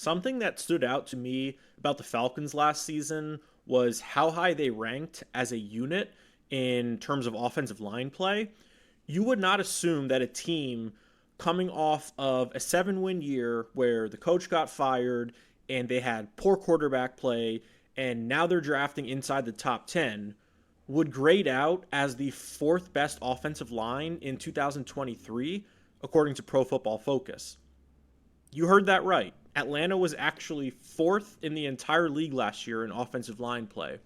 Something that stood out to me about the Falcons last season was how high they ranked as a unit in terms of offensive line play. You would not assume that a team coming off of a 7-win year where the coach got fired and they had poor quarterback play and now they're drafting inside the top 10 would grade out as the fourth best offensive line in 2023, according to Pro Football Focus. You heard that right. Atlanta was actually fourth in the entire league last year in offensive line play.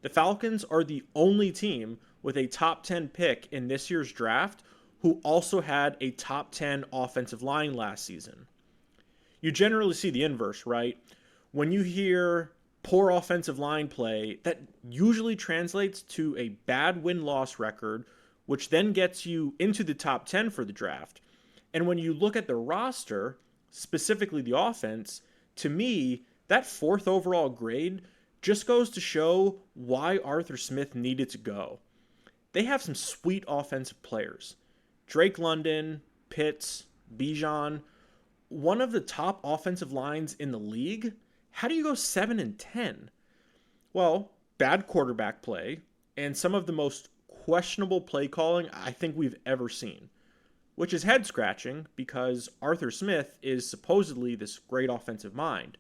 The Falcons are the only team with a top 10 pick in this year's draft who also had a top 10 offensive line last season. You generally see the inverse, right? When you hear poor offensive line play, that usually translates to a bad win-loss record, which then gets you into the top 10 for the draft. And when you look at the roster, specifically the offense, to me, that fourth overall grade just goes to show why Arthur Smith needed to go. They have some sweet offensive players. Drake London, Pitts, Bijan, one of the top offensive lines in the league. How do you go 7-10? Well, bad quarterback play and some of the most questionable play calling I think we've ever seen, which is head scratching because Arthur Smith is supposedly this great offensive mind.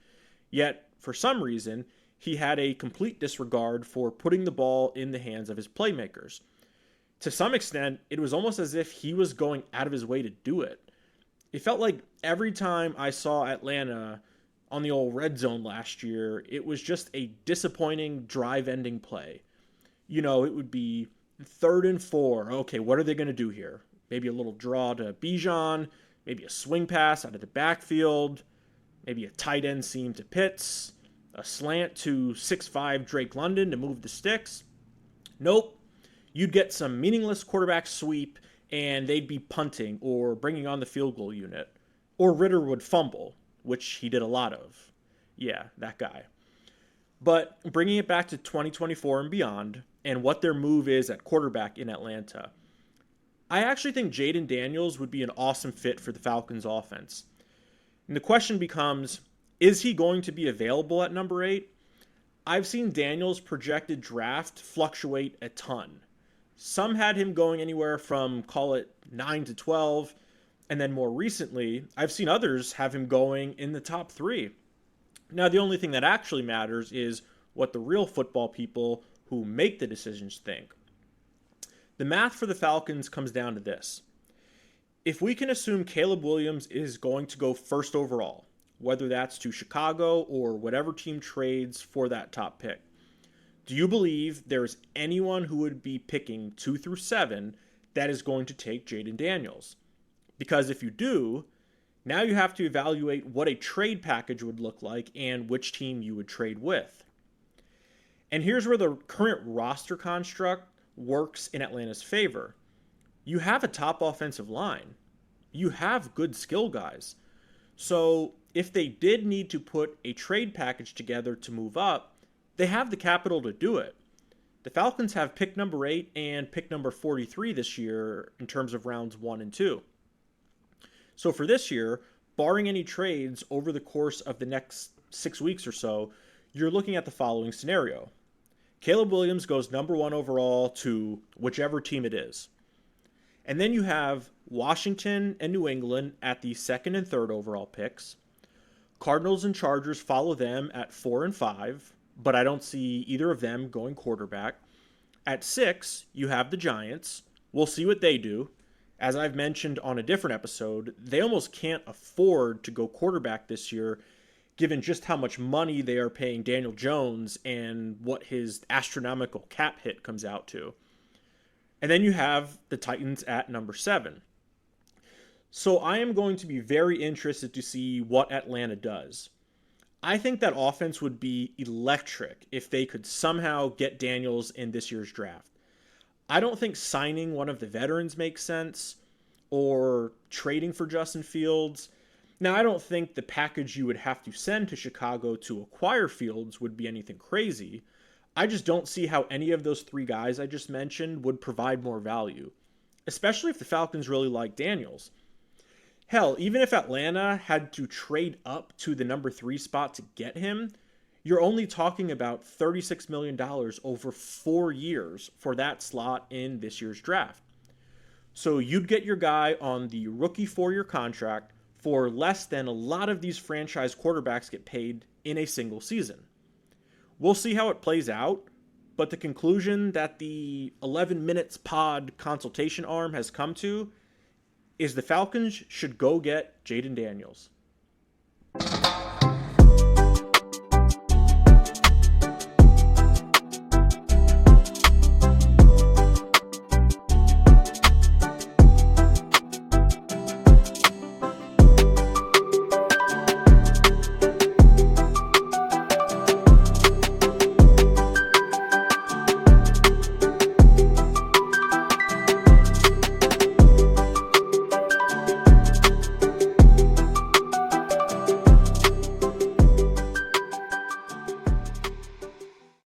Yet, for some reason, he had a complete disregard for putting the ball in the hands of his playmakers. To some extent, it was almost as if he was going out of his way to do it. It felt like every time I saw Atlanta on the old red zone last year, it was just a disappointing drive-ending play. You know, it would be 3rd and 4. Okay, what are they going to do here? Maybe a little draw to Bijan, maybe a swing pass out of the backfield, maybe a tight end seam to Pitts, a slant to 6'5" Drake London to move the sticks. Nope. You'd get some meaningless quarterback sweep, and they'd be punting or bringing on the field goal unit. Or Ritter would fumble, which he did a lot of. Yeah, that guy. But bringing it back to 2024 and beyond, and what their move is at quarterback in Atlanta, I actually think Jaden Daniels would be an awesome fit for the Falcons offense. And the question becomes, is he going to be available at number 8? I've seen Daniels' projected draft fluctuate a ton. Some had him going anywhere from, call it, 9 to 12, and then more recently, I've seen others have him going in the top 3. Now, the only thing that actually matters is what the real football people who make the decisions think. The math for the Falcons comes down to this. If we can assume Caleb Williams is going to go first overall, whether that's to Chicago or whatever team trades for that top pick, do you believe there's anyone who would be picking 2 through 7 that is going to take Jaden Daniels? Because if you do, now you have to evaluate what a trade package would look like and which team you would trade with. And here's where the current roster construct works in Atlanta's favor. You have a top offensive line. You have good skill guys. So if they did need to put a trade package together to move up, they have the capital to do it. The Falcons have pick number 8 and pick number 43 this year in terms of rounds 1 and 2. So for this year, barring any trades over the course of the next 6 weeks or so, you're looking at the following scenario. Caleb Williams goes number 1 overall to whichever team it is. And then you have Washington and New England at the 2nd and 3rd overall picks. Cardinals and Chargers follow them at 4 and 5, but I don't see either of them going quarterback. At 6, you have the Giants. We'll see what they do. As I've mentioned on a different episode, they almost can't afford to go quarterback this year, given just how much money they are paying Daniel Jones and what his astronomical cap hit comes out to. And then you have the Titans at number 7. So I am going to be very interested to see what Atlanta does. I think that offense would be electric if they could somehow get Daniels in this year's draft. I don't think signing one of the veterans makes sense or trading for Justin Fields. Now, I don't think the package you would have to send to Chicago to acquire Fields would be anything crazy. I just don't see how any of those 3 guys I just mentioned would provide more value, especially if the Falcons really like Daniels. Hell, even if Atlanta had to trade up to the number 3 spot to get him, you're only talking about $36 million dollars over 4 years for that slot in this year's draft. So you'd get your guy on the rookie 4-year contract for less than a lot of these franchise quarterbacks get paid in a single season. We'll see how it plays out, but the conclusion that the 11 minutes pod consultation arm has come to is the Falcons should go get Jaden Daniels.